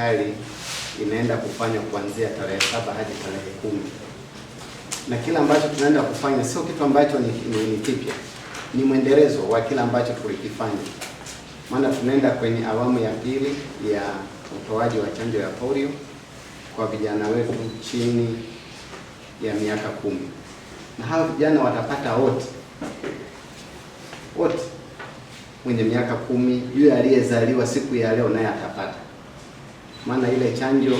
serikali inaenda kufanya kuanzia tarehe 7 hadi tarehe 10. Na kila ambacho tunaenda kufanya sio kitu ambacho ni kipya, ni mwendelezo wa kila ambacho tulikifanya. Maana tunaenda kwenye awamu ya pili ya utoaji wa chanjo ya polio kwa vijana wetu chini ya miaka 10. Na hao vijana watapata wote mwenye miaka 10, yule aliyezaliwa siku ya leo naye atapata. Maana ile chanjo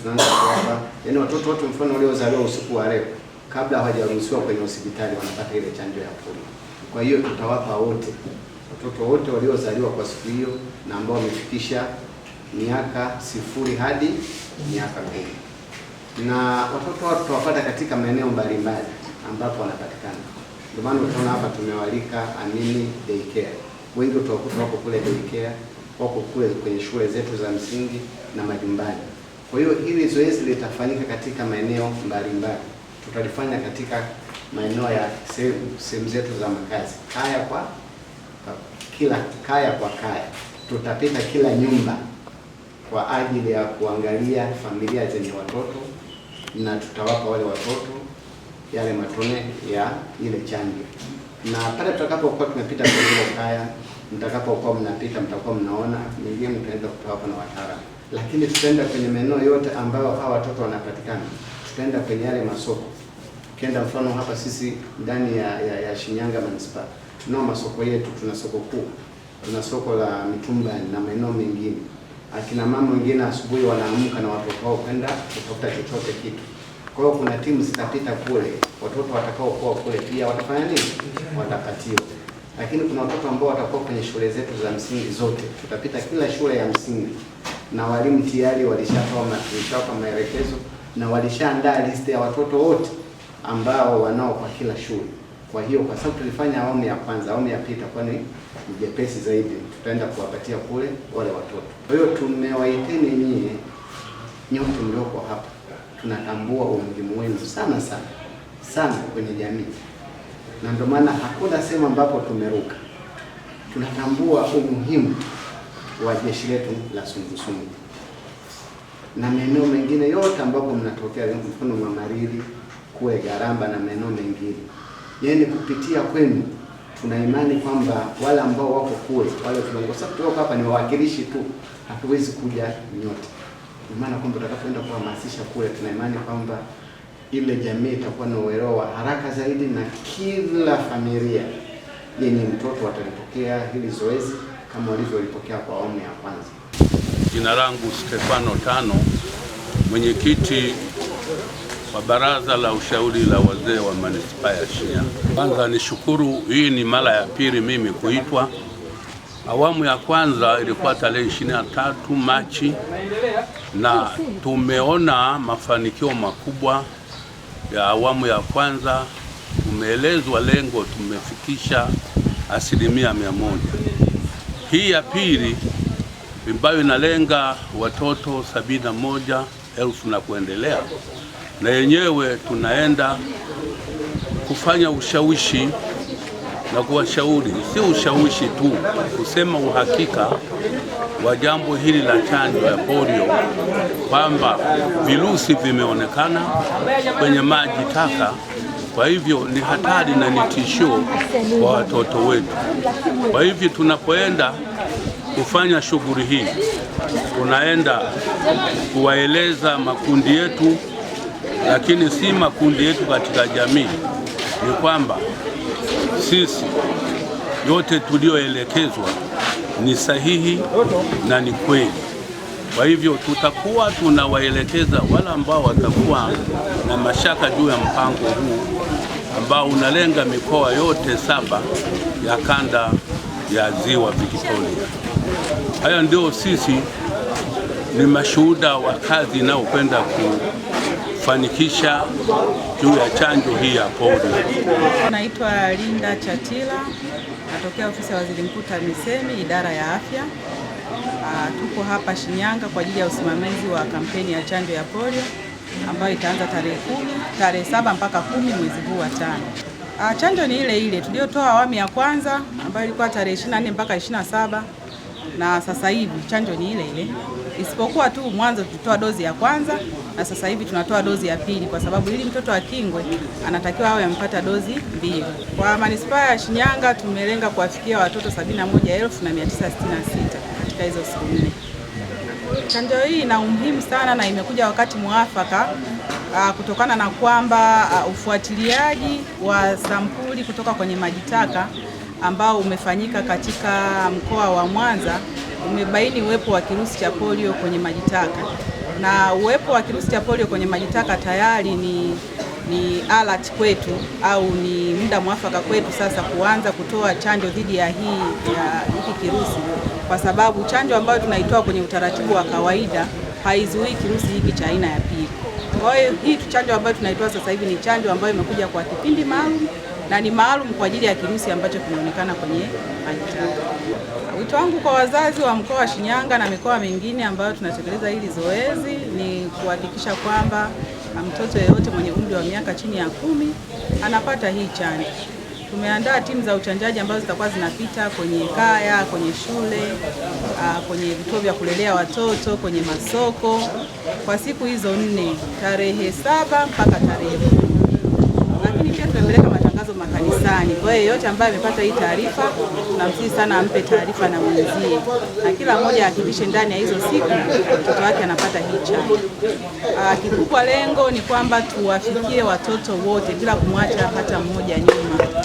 tunaanza kuwapa, yaani watoto wote mfano waliozaliwa usiku wa leo kabla hawajaruhusiwa kwenye hospitali wanapata ile chanjo ya polio. Kwa hiyo tutawapa wote, watoto wote waliozaliwa kwa siku hiyo na ambao wamefikisha miaka 0 hadi miaka 10. Na watoto hao tutawapata katika maeneo mbalimbali ambapo wanapatikana. Ndio maana utaona hapa tumewalika Amini Daycare. Wengi utawakuta wako kule daycare, wako kule kwenye shule zetu za msingi na majumbani. Kwa hiyo hili zoezi litafanyika katika maeneo mbalimbali. Tutalifanya katika maeneo ya sehemu zetu za makazi, kaya kwa kaya. Tutapita kila nyumba kwa ajili ya kuangalia familia zenye watoto, na tutawapa wale watoto yale matone ya ile chanjo. Na pale tutakapokuwa tumepita kwenye ile kaya, mtakapokuwa mnapita mtakuwa mnaona mingine, mtaenda kutoa na wataalamu. Lakini tutaenda kwenye maeneo yote ambayo hawa watoto wanapatikana. Tutaenda kwenye yale masoko. Ukienda mfano hapa sisi ndani ya Shinyanga Manispaa, tunao masoko yetu, tuna soko kuu, tuna soko la mitumba na maeneo mengine. Akina mama wengine asubuhi wanaamka na watoto wao kwenda kutafuta chochote kitu. Kwa hiyo kuna timu zitapita kule, watoto watakao kuwa kule pia watafanya nini? Watapatiwa. Lakini kuna watoto ambao watakuwa kwenye shule zetu za msingi zote. Tutapita kila shule ya msingi na walimu tayari walishatoa maelekezo na walishaandaa listi ya watoto wote ambao wanao kwa kila shule. Kwa hiyo kwa sababu tulifanya awamu ya kwanza, awamu ya pili itakuwa ni jepesi zaidi, tutaenda kuwapatia kule wale watoto. Kwa hiyo tumewaiteni nyie nyote mlioko hapa. Tunatambua umuhimu wenu sana kwenye jamii. Na ndio maana hakuna sehemu ambapo tumeruka. Tunatambua umuhimu wa jeshi letu la sungusungu. Na maeneo mengine yote ambapo mnatokea, mfano Mwamariri, kule Garamba na maeneo mengine. Yaani kupitia kwenu tuna imani kwamba wale ambao wako kule, wale tuliongoza kutoka hapa ni wawakilishi tu. Hatuwezi kuja nyote. Maana kwamba tutakapoenda kuhamasisha kule, tuna imani kwamba ile jamii itakuwa na uelewa wa haraka zaidi, na kila familia yenye mtoto watalipokea hili zoezi kama walivyolipokea kwa awamu ya kwanza. Jina langu Stefano Tano, mwenyekiti wa Baraza la Ushauri la Wazee wa Manispaa ya Shinyanga. Kwanza nishukuru, hii ni mara ya pili mimi kuitwa. Awamu ya kwanza ilikuwa tarehe 23 Machi na tumeona mafanikio makubwa ya awamu ya kwanza. Tumeelezwa lengo, tumefikisha 100%. Hii ya pili ambayo inalenga watoto 71,000 na kuendelea, na yenyewe tunaenda kufanya ushawishi na kuwashauri, si ushawishi tu, kusema uhakika wa jambo hili la chanjo ya polio, kwamba virusi vimeonekana kwenye maji taka. Kwa hivyo ni hatari na ni tishio kwa watoto wetu. Kwa hivyo tunapoenda kufanya shughuli hii, tunaenda kuwaeleza makundi yetu, lakini si makundi yetu katika jamii, ni kwamba sisi yote tulioelekezwa ni sahihi na ni kweli. Kwa hivyo tutakuwa tunawaelekeza wale ambao watakuwa na mashaka juu ya mpango huu ambao unalenga mikoa yote 7 ya kanda ya Ziwa Victoria. Haya ndio sisi ni mashuhuda wa kazi inayokwenda kufanikisha juu ya chanjo hii ya polio. Naitwa Linda Chatila, natokea ofisi ya Waziri Mkuu TAMISEMI, idara ya afya. Tuko hapa Shinyanga kwa ajili ya usimamizi wa kampeni ya chanjo ya polio ambayo itaanza tarehe 7 mpaka 10 mwezi huu wa 5. Chanjo ni ile ile tuliyotoa awamu ya kwanza ambayo ilikuwa tarehe 24 mpaka 27, na sasa hivi chanjo ni ile ile isipokuwa tu mwanzo tulitoa dozi ya kwanza na sasa hivi tunatoa dozi ya pili, kwa sababu ili mtoto akingwe anatakiwa awe amepata dozi mbili. Kwa manispaa ya Shinyanga tumelenga kuwafikia watoto 71,966 katika hizo siku 4. Chanjo hii ina umuhimu sana na imekuja wakati mwafaka kutokana na kwamba ufuatiliaji wa sampuli kutoka kwenye maji taka ambao umefanyika katika mkoa wa Mwanza umebaini uwepo wa kirusi cha polio kwenye maji taka, na uwepo wa kirusi cha polio kwenye maji taka tayari ni alert kwetu au ni muda mwafaka kwetu sasa kuanza kutoa chanjo dhidi ya hiki kirusi, kwa sababu chanjo ambayo tunaitoa kwenye utaratibu wa kawaida haizuii kirusi hiki cha aina ya pili. Kwa hiyo hii chanjo ambayo tunaitoa sasa hivi ni chanjo ambayo imekuja kwa kipindi maalum na ni maalum kwa ajili ya kirusi ambacho kinaonekana kwenye maji taka. Wito wangu kwa wazazi wa mkoa wa Shinyanga na mikoa mingine ambayo tunatekeleza hili zoezi ni kuhakikisha kwamba mtoto yeyote mwenye umri wa miaka chini ya 10 anapata hii chanjo. Tumeandaa timu za uchanjaji ambazo zitakuwa zinapita kwenye kaya, kwenye shule, kwenye vituo vya kulelea watoto, kwenye masoko kwa siku hizo 4, tarehe 7 mpaka tarehe 10. Lakini pia tumepeleka matangazo makanisani. Kwa hiyo yeyote ambaye amepata hii taarifa, tunamsihi sana ampe taarifa na mwenzie, na kila mmoja ahakikishe ndani ya hizo siku mtoto wake anapata hii chanjo. Kikubwa lengo ni kwamba tuwafikie watoto wote bila kumwacha hata mmoja nyuma.